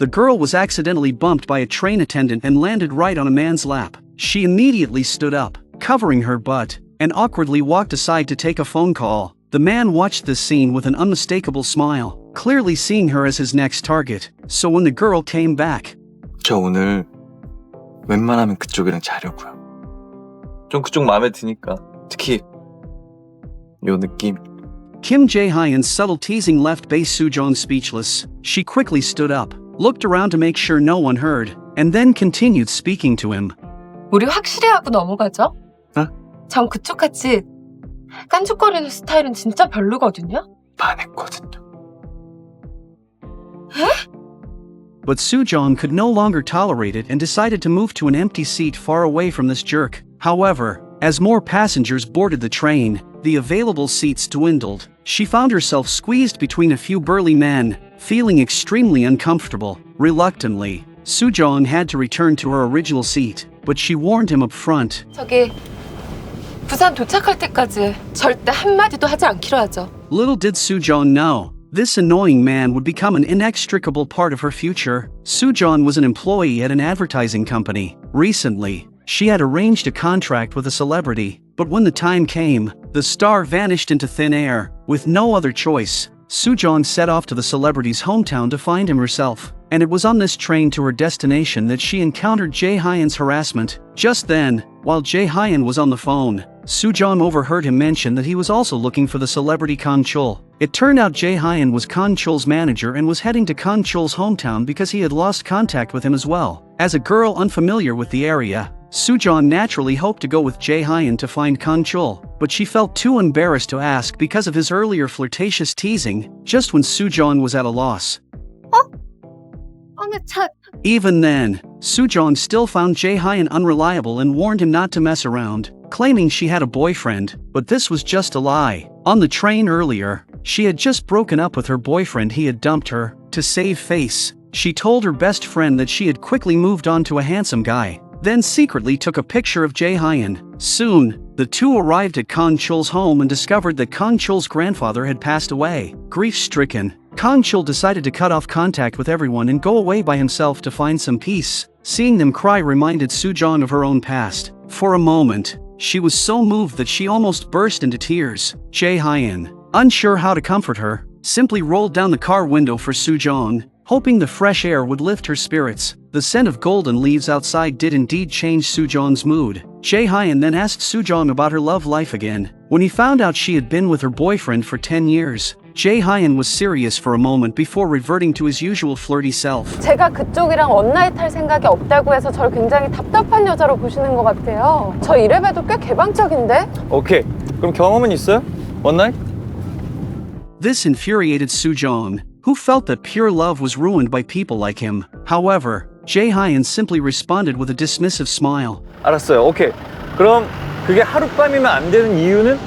The girl was accidentally bumped by a train attendant and landed right on a man's lap. She immediately stood up, covering her butt, and awkwardly walked aside to take a phone call. The man watched this scene with an unmistakable smile, clearly seeing her as his next target. So when the girl came back, 저 오늘 웬만하면 그쪽이랑 자려고요. 좀 그쪽 마음에 드니까. 특히 요 느낌. Kim Jae-hyun's subtle teasing left Bae Soo-jung speechless. She quickly stood up, looked around to make sure no one heard, and then continued speaking to him. 우리 확실히 하고 넘어가죠? 어? 전 그쪽같이 깐죽거리는 스타일은 진짜 별로거든요? 반했거든요. But Soo-jung could no longer tolerate it and decided to move to an empty seat far away from this jerk. However, as more passengers boarded the train, the available seats dwindled. She found herself squeezed between a few burly men, feeling extremely uncomfortable. Reluctantly, Soo-jung had to return to her original seat, but she warned him up front. 저기 부산 도착할 때까지 절대 한마디도 하지 않기로 하죠. Little did Soo-jung know, this annoying man would become an inextricable part of her future. Soo-jung was an employee at an advertising company. Recently, she had arranged a contract with a celebrity, but when the time came, the star vanished into thin air. With no other choice, Soo-jung set off to the celebrity's hometown to find him herself, and it was on this train to her destination that she encountered Jae-hyun's harassment. Just then, while Jae-hyun was on the phone, Soo-jung overheard him mention that he was also looking for the celebrity Kang Chul. It turned out Jae-hyun was Kang Chul's manager and was heading to Kang Chul's hometown because he had lost contact with him as well. As a girl unfamiliar with the area, Soo-jung naturally hoped to go with Jae-hyun to find Kang Chul, but she felt too embarrassed to ask because of his earlier flirtatious teasing, just when Soo-jung was at a loss. Even then, Soo-jung still found Jae-hyun unreliable and warned him not to mess around, claiming she had a boyfriend, but this was just a lie. On the train earlier, she had just broken up with her boyfriend. He had dumped her. To save face, she told her best friend that she had quickly moved on to a handsome guy, then secretly took a picture of Jae-hyun. Soon, the two arrived at Kang Chul's home and discovered that Kang Chul's grandfather had passed away. Grief-stricken, Kang Chul decided to cut off contact with everyone and go away by himself to find some peace. Seeing them cry reminded Soo-jung of her own past. For a moment, she was so moved that she almost burst into tears. Jae-hyun, unsure how to comfort her, simply rolled down the car window for Soo-jung, hoping the fresh air would lift her spirits. The scent of golden leaves outside did indeed change Soo-jung's mood. Jae-hyun then asked Soo-jung about her love life again. When he found out she had been with her boyfriend for 10 years, Jae-hyun was serious for a moment before reverting to his usual flirty self. 제가 그쪽이랑 원나잇 할 생각이 없다고 해서 저를 굉장히 답답한 여자로 보시는 것 같아요. 저 이래봬도 꽤 개방적인데? 오케이. 그럼 경험은 있어요? 원나잇? This infuriated Soo-jung, who felt that pure love was ruined by people like him. However, Jae-hyun simply responded with a dismissive smile. 알았어요. 오케이. 그럼 그게 하룻밤이면 안 되는 이유는?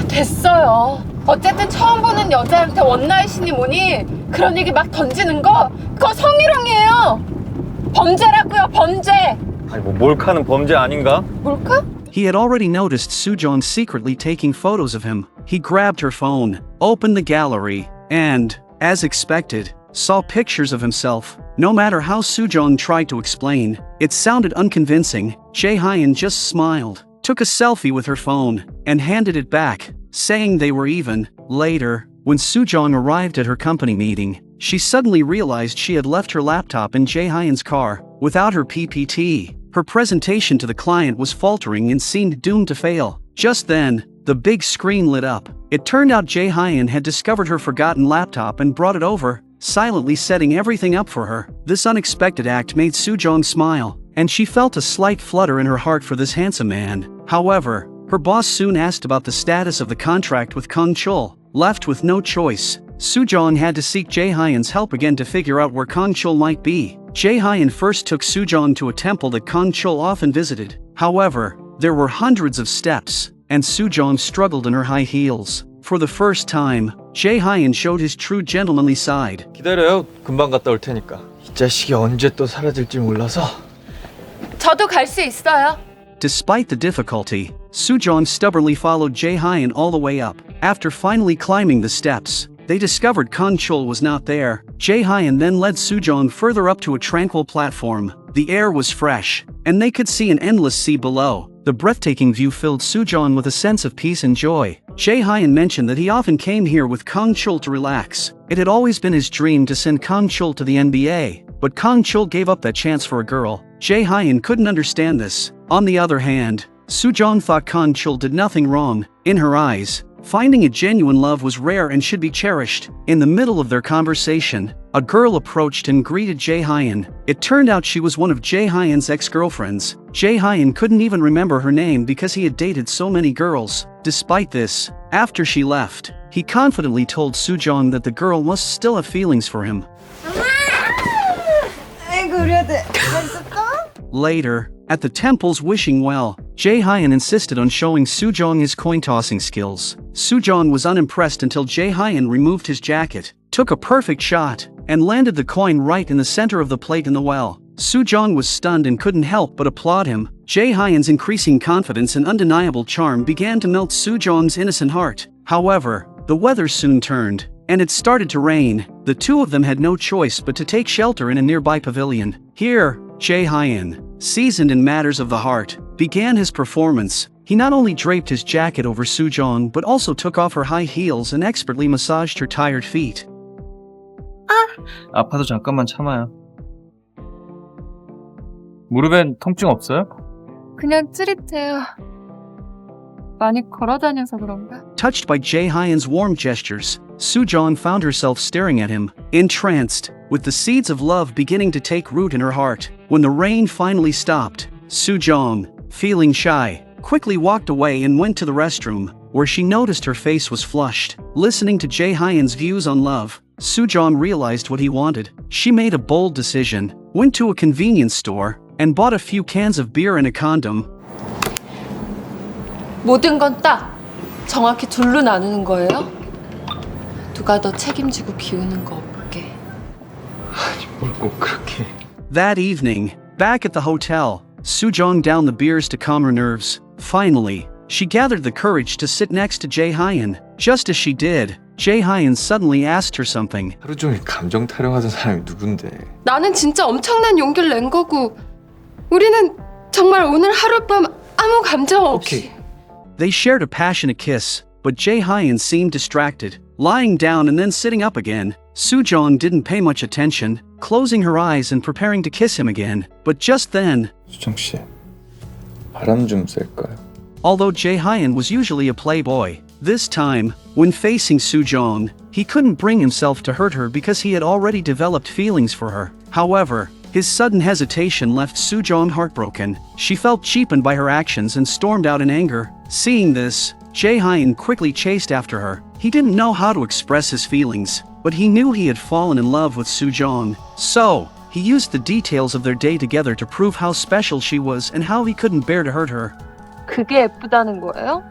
됐어요. 어쨌든 처음 보는 여자한테 원나잇이니 뭐니 그런 얘기 막 던지는 거 그거 성희롱이에요. 범죄라고요, 범죄. 아니 뭐 몰카는 범죄 아닌가? 몰카? He had already noticed Soo-jung secretly taking photos of him. He grabbed her phone, opened the gallery, and, as expected, saw pictures of himself. No matter how Soo-jung tried to explain, it sounded unconvincing. Jae-hyun just smiled, took a selfie with her phone, and handed it back, saying they were even. Later, when Soo-jung arrived at her company meeting, she suddenly realized she had left her laptop in Jae-hyun's car. Without her PPT, her presentation to the client was faltering and seemed doomed to fail. Just then, the big screen lit up. It turned out Jae-hyun had discovered her forgotten laptop and brought it over, silently setting everything up for her. This unexpected act made Soo-jung smile, and she felt a slight flutter in her heart for this handsome man. However, her boss soon asked about the status of the contract with Kang Chul. Left with no choice, Soo-jung had to seek Jae-hyun's help again to figure out where Kang Chul might be. Jae-hyun first took Soo-jung to a temple that Kang Chul often visited. However, there were hundreds of steps, and Soo-jung struggled in her high heels. For the first time, Jae-hyun showed his true gentlemanly side. 기다려요. 금방 갔다 올 테니까. 이 자식이 언제 또 사라질지 몰라서. 저도 갈 수 있어요. Despite the difficulty, Soo-jung stubbornly followed Jae-hyun all the way up. After finally climbing the steps, they discovered Kang Chul was not there. Jae-hyun then led Soo-jung further up to a tranquil platform. The air was fresh, and they could see an endless sea below. The breathtaking view filled Soo-jung with a sense of peace and joy. Jae-hyun mentioned that he often came here with Kang Chul to relax. It had always been his dream to send Kang Chul to the NBA, but Kang Chul gave up that chance for a girl. Jae-hyun couldn't understand this. On the other hand, Soo-jung thought Kang Chul did nothing wrong. In her eyes, finding a genuine love was rare and should be cherished. In the middle of their conversation, a girl approached and greeted Jae-hyun. It turned out she was one of Jae-hyun's ex-girlfriends. Jae-hyun couldn't even remember her name because he had dated so many girls. Despite this, after she left, he confidently told Soo-jung that the girl must still have feelings for him. Later, at the temple's wishing well, Jae-hyun insisted on showing Soo-jung his coin-tossing skills. Soo-jung was unimpressed until Jae-hyun removed his jacket, took a perfect shot, and landed the coin right in the center of the plate in the well. Soo-jung was stunned and couldn't help but applaud him. Jae-hyun's increasing confidence and undeniable charm began to melt Soo-jung's innocent heart. However, the weather soon turned, and it started to rain. The two of them had no choice but to take shelter in a nearby pavilion. Here, Jae-hyun, seasoned in matters of the heart, began his performance. He not only draped his jacket over Soo-jung but also took off her high heels and expertly massaged her tired feet. 아파도 잠깐만 참아요. 무릎엔 통증 없어요? 그냥 찌릿해요. 많이 걸어다녀서 그런가? Touched by Jae-hyun's warm gestures, Soo-jung found herself staring at him, entranced, with the seeds of love beginning to take root in her heart. When the rain finally stopped, Soo-jung, feeling shy, quickly walked away and went to the restroom, where she noticed her face was flushed. Listening to Jae-hyun's views on love, Soo-jung realized what he wanted. She made a bold decision, went to a convenience store, and bought a few cans of beer and a condom. 모든 건 딱 정확히 둘로 나누는 거예요? 누가 더 책임지고 비우는 거 없게. 아니 뭘 꼭 그렇게. That evening, back at the hotel, Soo-jung downed the beers to calm her nerves. Finally, she gathered the courage to sit next to Jae-hyun. Just as she did, Jae-hyun suddenly asked her something. 하루 종일 감정 타령하던 사람이 누군데? 나는 진짜 엄청난 용기를 낸 거고 우리는 정말 오늘 하룻밤 아무 감정 없이. They shared a passionate kiss, but Jae-hyun seemed distracted, lying down and then sitting up again. Soo-jung didn't pay much attention, closing her eyes and preparing to kiss him again. But just then, 수정 씨, 바람 좀 쐴까요? although Jae-hyun was usually a playboy, this time, when facing Soo-jung, he couldn't bring himself to hurt her because he had already developed feelings for her. However, his sudden hesitation left Soo-jung heartbroken. She felt cheapened by her actions and stormed out in anger. Seeing this, Jae-hyun quickly chased after her. He didn't know how to express his feelings, but he knew he had fallen in love with Soo-jung. So, he used the details of their day together to prove how special she was and how he couldn't bear to hurt her. 그게 예쁘다는 거예요?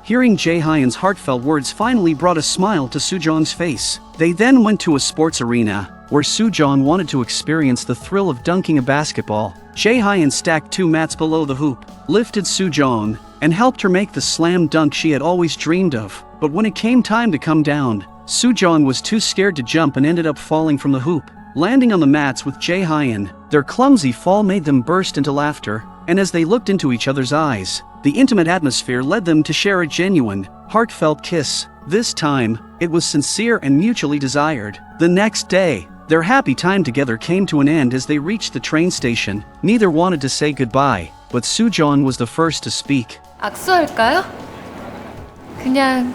Hearing Jae-hyun's heartfelt words finally brought a smile to Soo-jung's face. They then went to a sports arena, where Soo-jung wanted to experience the thrill of dunking a basketball. Jae-hyun stacked 2 mats below the hoop, lifted Soo-jung, and helped her make the slam dunk she had always dreamed of. But when it came time to come down, Soo-jung was too scared to jump and ended up falling from the hoop, landing on the mats with Jae-hyun. Their clumsy fall made them burst into laughter, and as they looked into each other's eyes, the intimate atmosphere led them to share a genuine, heartfelt kiss. This time, it was sincere and mutually desired. The next day, their happy time together came to an end as they reached the train station. Neither wanted to say goodbye, but Soo-jung was the first to speak. 악수할까요? 그냥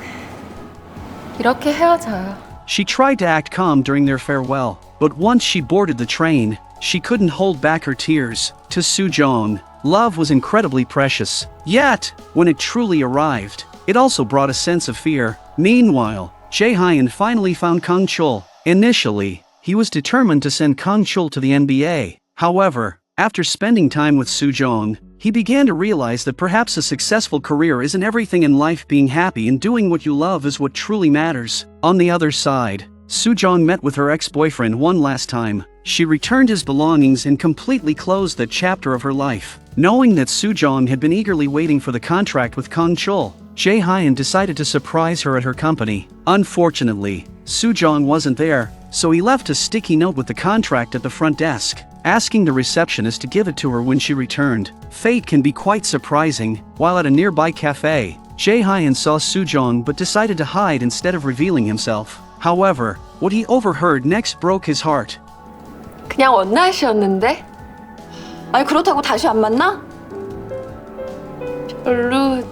이렇게 헤어져요. She tried to act calm during their farewell, but once she boarded the train, she couldn't hold back her tears. To Soo-jung, love was incredibly precious. Yet, when it truly arrived, it also brought a sense of fear. Meanwhile, Jae-hyun finally found Kang Chul. Initially, he was determined to send Kang Chul to the NBA. However, after spending time with Soo-jung, he began to realize that perhaps a successful career isn't everything in life. Being happy and doing what you love is what truly matters. On the other side, Soo-jung met with her ex-boyfriend one last time. She returned his belongings and completely closed that chapter of her life. Knowing that Soo-jung had been eagerly waiting for the contract with Kang Chul, Jae-hyun decided to surprise her at her company. Unfortunately, Soo-jung wasn't there, so he left a sticky note with the contract at the front desk, asking the receptionist to give it to her when she returned. Fate can be quite surprising. While at a nearby cafe, Jae-hyun saw Soo-jung but decided to hide instead of revealing himself. However, what he overheard next broke his heart. 그냥 원나잇이었는데? 아니 그렇다고 다시 안 만나? 별로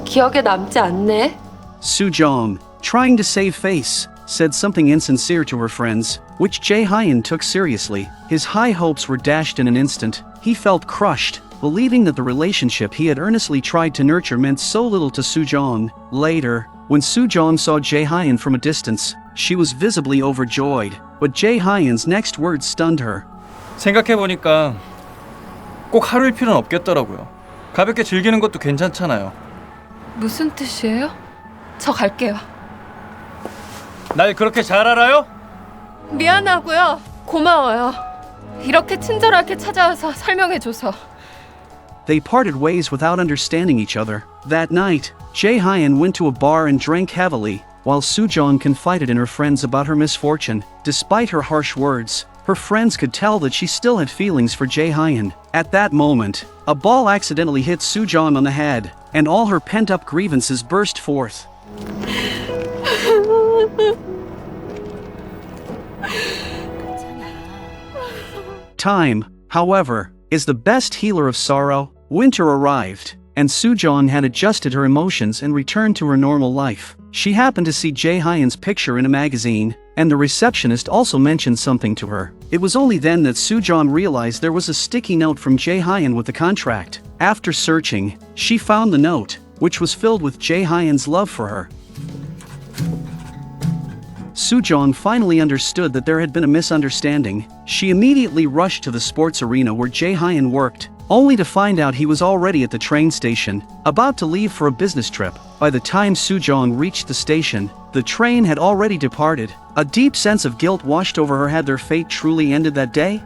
기억에 남지 않네. Soo-jung, trying to save face, said something insincere to her friends, which Jae-hyun took seriously. His high hopes were dashed in an instant. He felt crushed, believing that the relationship he had earnestly tried to nurture meant so little to Soo-jung. Later, when Soo-jung saw Jae-hyun from a distance, she was visibly overjoyed, but Jae-hyun's next words stunned her. 생각해보니까 꼭 하루일 필요는 없겠더라고요. 가볍게 즐기는 것도 괜찮잖아요. 무슨 뜻이에요? 저 갈게요. 날 그렇게 잘 알아요? 미안하고요. 고마워요. 이렇게 친절하게 찾아와서 설명해줘서. They parted ways without understanding each other. That night, Jae-hyun went to a bar and drank heavily, while Soo-jung confided in her friends about her misfortune. Despite her harsh words, her friends could tell that she still had feelings for Jae-hyun. At that moment, a ball accidentally hit Soo-jung on the head, and all her pent-up grievances burst forth. Time, however, is the best healer of sorrow. Winter arrived, and Soo-jung had adjusted her emotions and returned to her normal life. She happened to see Jae-hyun's picture in a magazine, and the receptionist also mentioned something to her. It was only then that Soo-jung realized there was a sticky note from Jae-hyun with the contract. After searching, she found the note, which was filled with Jae-hyun's love for her. Soo-jung finally understood that there had been a misunderstanding. She immediately rushed to the sports arena where Jae-hyun worked, only to find out he was already at the train station, about to leave for a business trip. By the time Soo-jung reached the station, the train had already departed. A deep sense of guilt washed over her. Had their fate truly ended that day?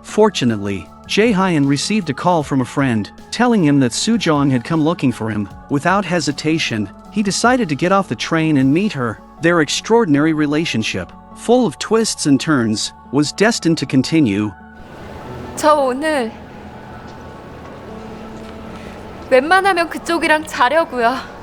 Fortunately, Jae-hyun received a call from a friend, telling him that Soo-jung had come looking for him. Without hesitation, he decided to get off the train and meet her. Their extraordinary relationship, full of twists and turns, was destined to continue. 저 오늘 웬만하면 그쪽이랑 자려고요.